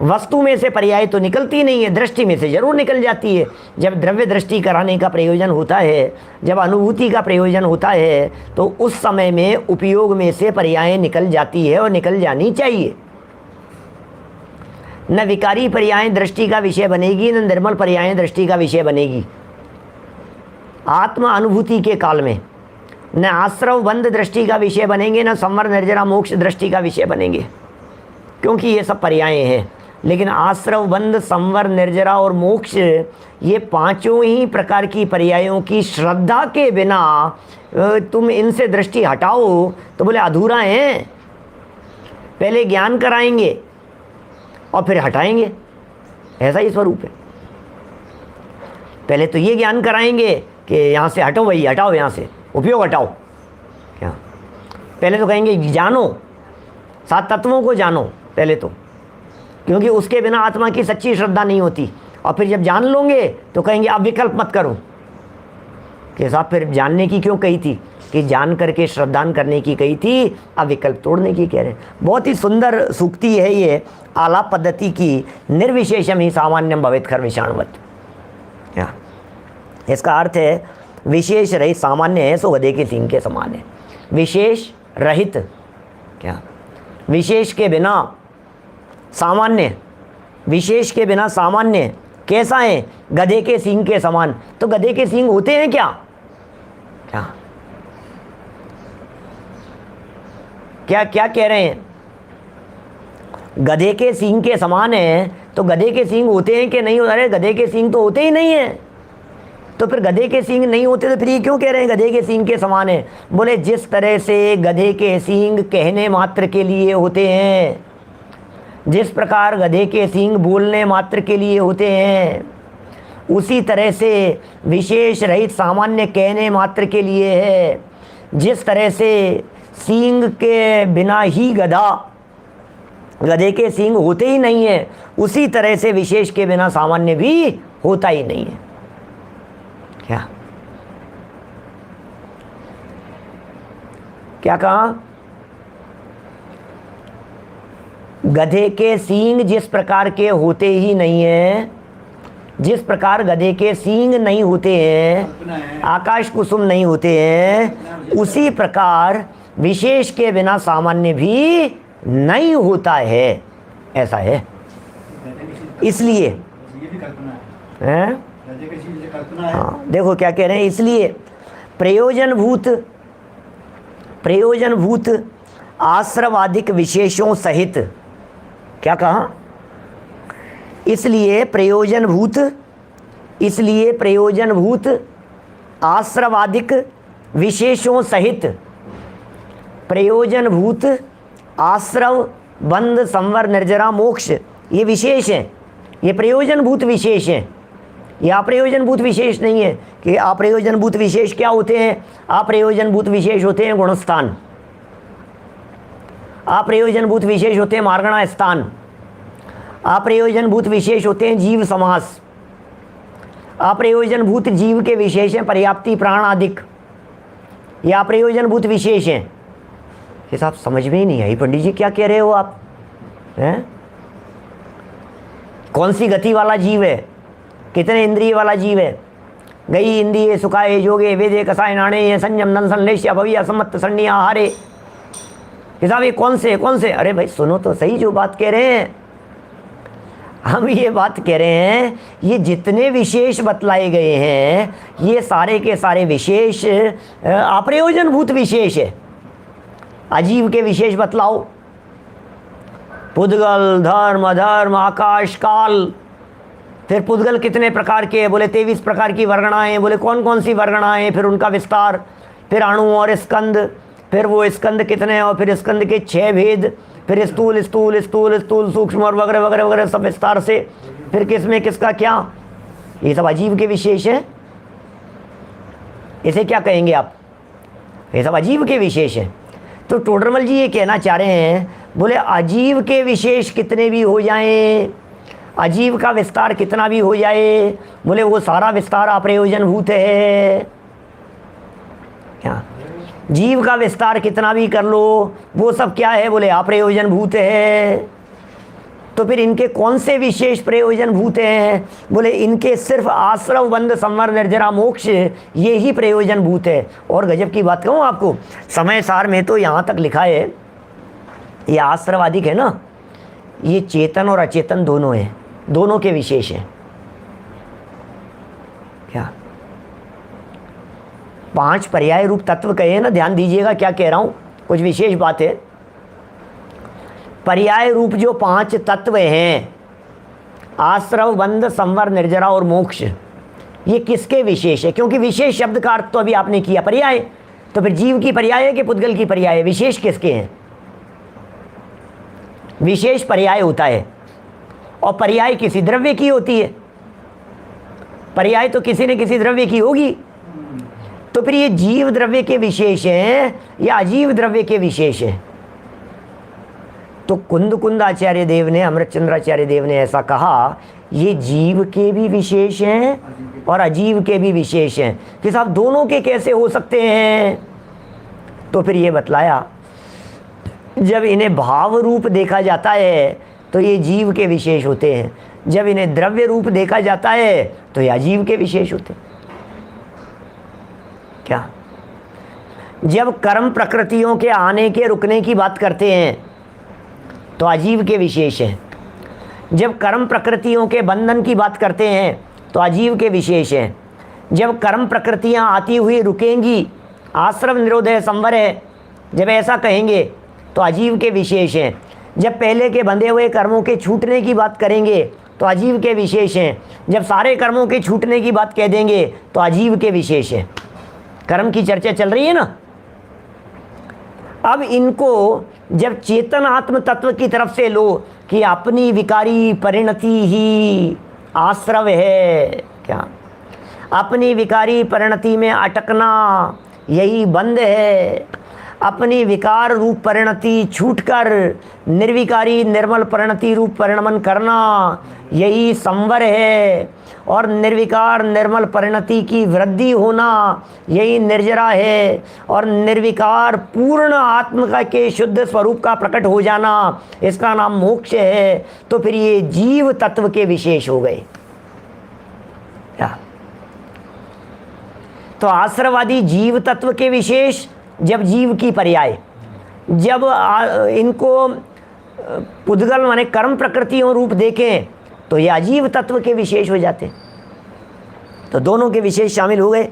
S1: वस्तु में से पर्याय तो निकलती नहीं है, दृष्टि में से जरूर निकल जाती है। जब द्रव्य दृष्टि कराने का प्रयोजन होता है, जब अनुभूति का प्रयोजन होता है, तो उस समय में उपयोग में से पर्याय निकल जाती है और निकल जानी चाहिए। न विकारी पर्याय दृष्टि का विषय बनेगी, न निर्मल पर्याय दृष्टि का विषय बनेगी। आत्म अनुभूति के काल में न आश्रव बंध दृष्टि का विषय बनेंगे, न संवर निर्जरा मोक्ष दृष्टि का विषय बनेंगे, क्योंकि ये सब पर्याय हैं। लेकिन आश्रव, बंध, संवर, निर्जरा और मोक्ष, ये पांचों ही प्रकार की पर्यायों की श्रद्धा के बिना तुम इनसे दृष्टि हटाओ तो बोले अधूरा है। पहले ज्ञान कराएंगे और फिर हटाएंगे, ऐसा ही स्वरूप है। पहले तो ये ज्ञान कराएंगे कि यहाँ से हटो भाई, हटाओ यहाँ से, उपयोग हटाओ। क्या पहले तो कहेंगे जानो, सात तत्वों को जानो पहले तो, क्योंकि उसके बिना आत्मा की सच्ची श्रद्धा नहीं होती। और फिर जब जान लोगे तो कहेंगे अब विकल्प मत करो, कि साहब फिर जानने की क्यों कही थी, कि जान करके श्रद्धान करने की कही थी, अब विकल्प तोड़ने की कह रहे हैं। बहुत ही सुंदर सूक्ति है ये आलाप पद्धति की, निर्विशेषम ही सामान्यम भवेत् खर्विषाणवत्। इसका अर्थ है विशेष रहित सामान्य है सो गधे के सींग के समान है। विशेष रहित, क्या विशेष के बिना सामान्य, विशेष के बिना सामान्य कैसा है, गधे के सींग के समान। तो गधे के सींग होते हैं क्या, क्या क्या क्या कह रहे हैं, गधे के सींग के समान है, तो गधे के सींग होते हैं कि नहीं होते? अरे गधे के सींग तो होते ही नहीं है, तो फिर गधे के सींग नहीं होते तो फिर ये क्यों कह रहे हैं गधे के सींग के समान है? बोले जिस तरह से गधे के सींग कहने मात्र के लिए होते हैं, जिस प्रकार गधे के सींग बोलने मात्र के लिए होते हैं, उसी तरह से विशेष रहित सामान्य कहने मात्र के लिए है। जिस तरह से सींग के बिना ही गधे के सींग होते ही नहीं है, उसी तरह से विशेष के बिना सामान्य भी होता ही नहीं है। क्या क्या कहा? गधे के सींग जिस प्रकार के होते ही नहीं है, जिस प्रकार गधे के सींग नहीं होते हैं, आकाश कुसुम नहीं होते हैं, उसी प्रकार विशेष के बिना सामान्य भी नहीं होता है। ऐसा है, इसलिए हैं? हाँ, देखो क्या कह रहे हैं, इसलिए प्रयोजनभूत आश्रवादिक विशेषों सहित, क्या कहा? इसलिए प्रयोजनभूत आश्रवादिक विशेषों सहित, प्रयोजनभूत आश्रव, बंध, संवर, निर्जरा, मोक्ष, ये विशेष हैं, ये प्रयोजनभूत विशेष हैं, ये अप्रयोजनभूत विशेष नहीं है। कि अप्रयोजनभूत विशेष क्या होते हैं? अप्रयोजनभूत विशेष होते हैं गुणस्थान, अप्रयोजनभूत विशेष होते हैं मार्गणा स्थान, अप्रयोजनभूत विशेष होते हैं जीव समास, अप्रयोजनभूत जीव के विशेष हैं पर्याप्ति, प्राण, आदिक, ये अप्रयोजनभूत विशेष हैं। ये साहब समझ में ही नहीं आई, पंडित जी क्या कह रहे हो आप हैं? कौन सी गति वाला जीव है, कितने इंद्रिय वाला जीव है? गई इंद्रिय सुखाए जोगे वेदे कसाय नाणे संयम नन संलेश्य भवि असमत्त सन्नी आहारे। साहब ये कौन से अरे भाई सुनो तो सही जो बात कह रहे हैं। हम ये बात कह रहे हैं, ये जितने विशेष बतलाए गए हैं ये सारे के सारे विशेष अप्रयोजनभूत विशेष है। अजीव के विशेष बतलाओ, पुद्गल, धर्म, अधर्म, आकाश, काल। फिर पुद्गल कितने प्रकार के हैं? बोले 23 प्रकार की वर्गणाएं। बोले कौन कौन सी वर्गणाएं? फिर उनका विस्तार, फिर अणु और स्कंद, फिर वो स्कंद कितने और फिर स्कंद के 6 भेद, फिर स्थूल स्थूल स्थूल स्थूल सूक्ष्म और वगैरह वगैरह वगैरह सब विस्तार से, फिर किसमें किसका क्या, ये सब अजीव के विशेष हैं। इसे क्या कहेंगे आप? ये सब अजीव के विशेष हैं। तो टोडरमल जी ये कहना चाह रहे हैं, बोले अजीव के विशेष कितने भी हो जाएं, अजीव का विस्तार कितना भी हो जाए, बोले वो सारा विस्तार अप्रयोजनभूत है। क्या? जीव का विस्तार कितना भी कर लो वो सब क्या है? बोले अप्रयोजनभूत है। तो फिर इनके कौन से विशेष प्रयोजनभूत हैं? बोले इनके सिर्फ आश्रव, बंध, संवर, निर्जरा, मोक्ष ये ही प्रयोजनभूत है। और गजब की बात कहूँ आपको, समय सार में तो यहाँ तक लिखा है, ये आश्रवादिक है ना, ये चेतन और अचेतन दोनों हैं, दोनों के विशेष हैं। क्या? 5 पर्याय रूप तत्व कहे ना, ध्यान दीजिएगा क्या कह रहा हूं, कुछ विशेष बात है। पर्याय रूप जो 5 तत्व हैं, आश्रव, बंध, संवर, निर्जरा और मोक्ष, ये किसके विशेष है? क्योंकि विशेष शब्द का अर्थ तो अभी आपने किया पर्याय, तो फिर जीव की पर्याय है कि पुद्गल की पर्याय है? विशेष किसके हैं? विशेष पर्याय होता है, और पर्याय किसी द्रव्य की होती है। पर्याय तो किसी न किसी द्रव्य की होगी। तो फिर ये जीव द्रव्य के विशेष हैं या अजीव द्रव्य के विशेष हैं? तो कुंद आचार्य देव ने, अमृतचंद्राचार्य देव ने ऐसा कहा, ये जीव के भी विशेष हैं और अजीव के भी विशेष हैं। कि साहब दोनों के कैसे हो सकते हैं? तो फिर ये बतलाया, जब इन्हें भाव रूप देखा जाता है तो ये जीव के विशेष होते हैं, जब इन्हें द्रव्य रूप देखा जाता है तो ये अजीव के विशेष होते हैं। क्या? जब कर्म प्रकृतियों के आने के रुकने की बात करते हैं तो अजीव के विशेष हैं, जब कर्म प्रकृतियों के बंधन की बात करते हैं तो अजीव के विशेष हैं, जब कर्म प्रकृतियां आती हुई रुकेंगी, आश्रव निरोध है, संवर है, जब ऐसा कहेंगे तो अजीव के विशेष हैं, जब पहले के बंधे हुए कर्मों के छूटने की बात करेंगे तो अजीव के विशेष हैं, जब सारे कर्मों के छूटने की बात कह देंगे तो अजीव के विशेष हैं। कर्म की चर्चा चल रही है ना। अब इनको जब चेतन आत्म तत्व की तरफ से लो कि अपनी विकारी परिणति ही आश्रव है, क्या अपनी विकारी परिणति में अटकना यही बंध है, अपनी विकार रूप परिणति छूटकर निर्विकारी निर्मल परिणति रूप परिणमन करना यही संवर है, और निर्विकार निर्मल परिणति की वृद्धि होना यही निर्जरा है, और निर्विकार पूर्ण आत्म का के शुद्ध स्वरूप का प्रकट हो जाना इसका नाम मोक्ष है। तो फिर ये जीव तत्व के विशेष हो गए। क्या? तो आश्रवादी जीव तत्व के विशेष, जब जीव की पर्याय, जब इनको पुद्गल माने कर्म प्रकृतियों रूप देखें तो ये अजीव तत्व के विशेष हो जाते। तो दोनों के विशेष शामिल हो गए।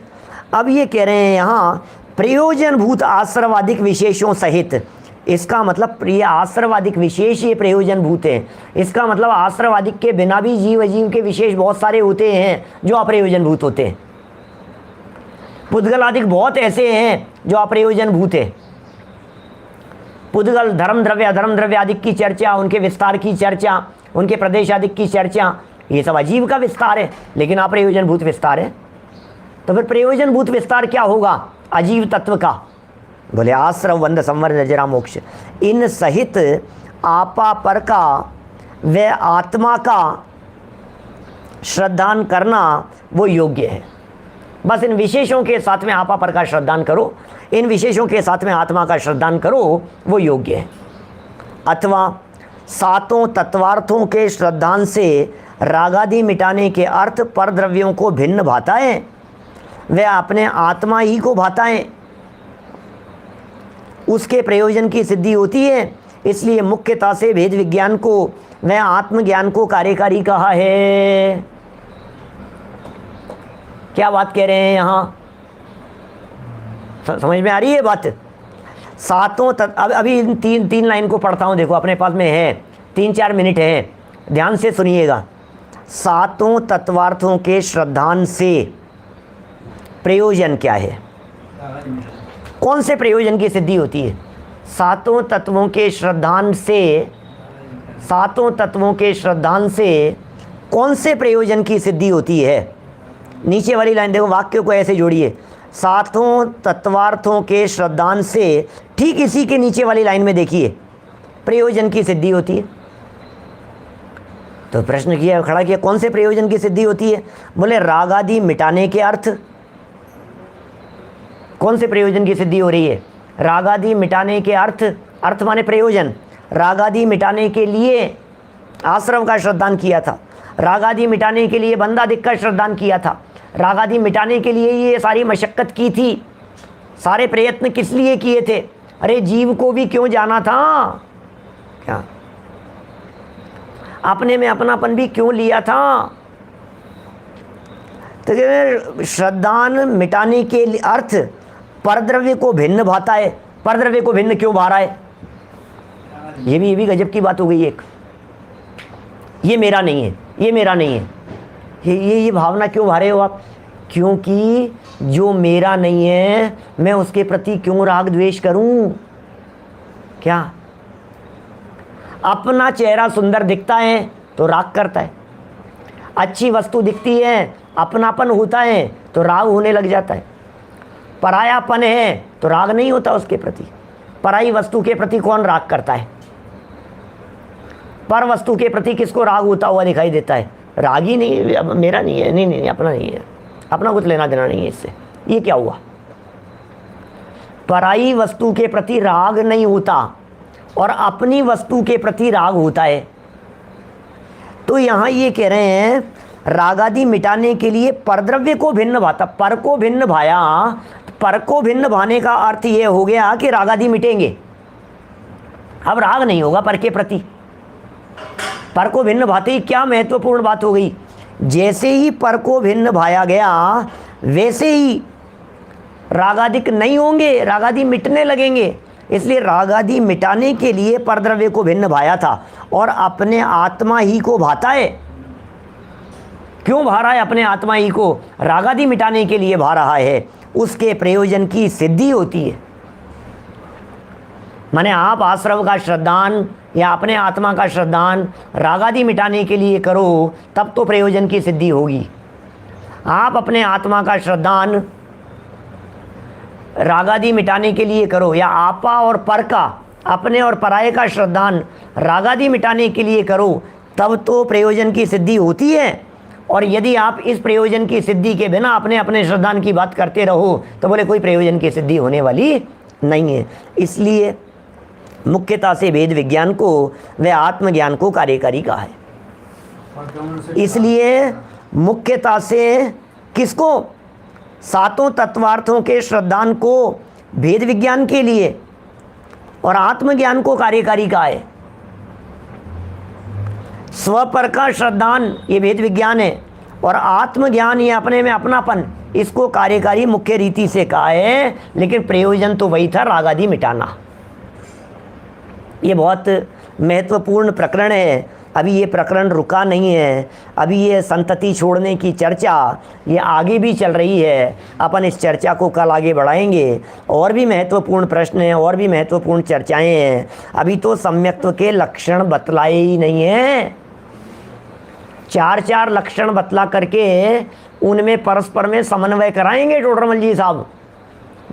S1: अब ये कह रहे हैं यहाँ प्रयोजनभूत आश्रवादिक विशेषों सहित, इसका मतलब ये आश्रवादिक विशेष ये प्रयोजनभूत है। इसका मतलब आश्रवादिक के बिना भी जीव अजीव के विशेष बहुत सारे होते हैं जो अप्रयोजनभूत होते हैं। पुद्गलादिक बहुत ऐसे हैं जो अप्रयोजनभूत है। पुद्गल धर्म द्रव्य अधर्म द्रव्य आदि की चर्चा, उनके विस्तार की चर्चा, उनके प्रदेश आदि की चर्चा, ये सब अजीव का विस्तार है, लेकिन अप्रयोजनभूत विस्तार है। तो फिर प्रयोजनभूत विस्तार क्या होगा अजीव तत्व का? बोले आश्रव, बंध, संवर, निर्जरा, मोक्ष, इन सहित आपा पर का व आत्मा का श्रद्धान करना वो योग्य है। बस इन विशेषों के साथ में आपा पर का श्रद्धान करो, इन विशेषों के साथ में आत्मा का श्रद्धान करो, वो योग्य है। अथवा सातों तत्वार्थों के श्रद्धान से रागादि मिटाने के अर्थ पर द्रव्यों को भिन्न भाता है, वह अपने आत्मा ही को भाता है, उसके प्रयोजन की सिद्धि होती है। इसलिए मुख्यता से भेद विज्ञान को वह आत्मज्ञान को कार्यकारी कहा है। क्या बात कह रहे हैं यहाँ? समझ में आ रही है बात? सातों अभी तीन लाइन को पढ़ता हूँ, देखो अपने पास में है, 3-4 मिनट है, ध्यान से सुनिएगा। सातों तत्वार्थों के श्रद्धान से प्रयोजन क्या है? कौन से प्रयोजन की सिद्धि होती है? सातों तत्वों के श्रद्धान से, सातों तत्वों के श्रद्धान से कौन से प्रयोजन की सिद्धि होती है? नीचे वाली लाइन देखो, वाक्य को ऐसे जोड़िए, सातों तत्वार्थों के श्रद्धान से, ठीक इसी के नीचे वाली लाइन में देखिए, प्रयोजन की सिद्धि होती है। तो प्रश्न किया, खड़ा किया, कौन से प्रयोजन की सिद्धि होती है? बोले राग आदि मिटाने के अर्थ। कौन से प्रयोजन की सिद्धि हो रही है? राग आदि मिटाने के अर्थ, अर्थ माने प्रयोजन। राग आदि मिटाने के लिए आश्रम का श्रद्धान किया था, राग आदि मिटाने के लिए बंधादिक का श्रद्धान किया था, राग आदि मिटाने के लिए ये सारी मशक्कत की थी, सारे प्रयत्न किस लिए किए थे? अरे जीव को भी क्यों जाना था? क्या अपने में अपनापन भी क्यों लिया था? तो श्रद्धान मिटाने के अर्थ परद्रव्य को भिन्न भाता है। परद्रव्य को भिन्न क्यों भा रहा है? ये भी गजब की बात हो गई। एक ये मेरा नहीं है, ये मेरा नहीं है। ये भावना क्यों भा रहे हो आप? क्योंकि जो मेरा नहीं है मैं उसके प्रति क्यों राग द्वेष करूं? क्या अपना चेहरा सुंदर दिखता है तो राग करता है, अच्छी वस्तु दिखती है, अपनापन होता है तो राग होने लग जाता है। परायापन है तो राग नहीं होता उसके प्रति। पराई वस्तु के प्रति कौन राग करता है? पर वस्तु के प्रति किसको राग होता हुआ दिखाई देता है? राग ही नहीं, अब मेरा नहीं है, नहीं अपना नहीं है, अपना कुछ लेना देना नहीं है इससे। ये क्या हुआ? पराई वस्तु के प्रति राग नहीं होता और अपनी वस्तु के प्रति राग होता है। तो यहाँ ये कह रहे हैं रागादि मिटाने के लिए परद्रव्य को भिन्न भाता। पर को भिन्न भाया, पर को भिन्न भाने का अर्थ ये हो गया कि रागादि मिटेंगे, अब राग नहीं होगा पर के प्रति। पर को भिन्न भाते ही क्या महत्वपूर्ण बात हो गई? जैसे ही पर को भिन्न भाया गया वैसे ही रागादिक नहीं होंगे, रागादि मिटने लगेंगे। इसलिए रागादि मिटाने के लिए परद्रव्य को भिन्न भाया था और अपने आत्मा ही को भाता है। क्यों भा रहा है अपने आत्मा ही को? रागादि मिटाने के लिए भा रहा है, उसके प्रयोजन की सिद्धि होती है। माने आप आश्रव का श्रद्धान या अपने आत्मा का श्रद्धान रागादि मिटाने के लिए करो तब तो प्रयोजन की सिद्धि होगी। आप अपने आत्मा का श्रद्धान रागादि मिटाने के लिए करो या आपा और पर का, अपने और पराये का श्रद्धान रागादि मिटाने के लिए करो तब तो प्रयोजन की सिद्धि होती है। और यदि आप इस प्रयोजन की सिद्धि के बिना अपने अपने श्रद्धान की बात करते रहो तो बोले कोई प्रयोजन की सिद्धि होने वाली नहीं है। इसलिए मुख्यता से वेद विज्ञान को व आत्मज्ञान को कार्यकारी कहा है। इसलिए मुख्यता से किसको? सातों तत्वार्थों के श्रद्धान को भेद विज्ञान के लिए और आत्मज्ञान को कार्यकारी कहा है। स्वपर का श्रद्धान ये भेद विज्ञान है और आत्मज्ञान ये अपने में अपनापन, इसको कार्यकारी मुख्य रीति से कहा है। लेकिन प्रयोजन तो वही था, रागादि मिटाना। ये बहुत महत्वपूर्ण प्रकरण है। अभी ये प्रकरण रुका नहीं है, अभी ये संतति छोड़ने की चर्चा ये आगे भी चल रही है। अपन इस चर्चा को कल आगे बढ़ाएंगे। और भी महत्वपूर्ण प्रश्न हैं और भी महत्वपूर्ण चर्चाएं हैं। अभी तो सम्यक्त्व के लक्षण बतलाए ही नहीं हैं। चार लक्षण बतला करके उनमें परस्पर में समन्वय कराएंगे टोडरमल जी साहब।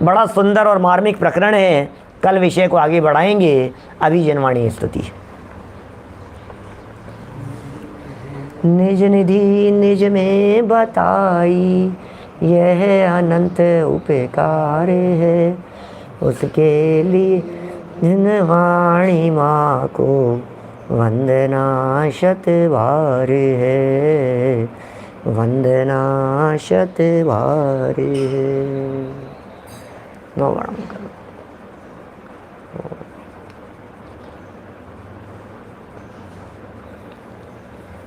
S1: बड़ा सुंदर और मार्मिक प्रकरण है। कल विषय को आगे बढ़ाएंगे। अभी जनवाणी स्तुति। निज निधि निज में बताई यह अनंत उपकार है, उसके लिए जनवाणी माँ को वंदना शत बार है, वंदना शत बार है। नौ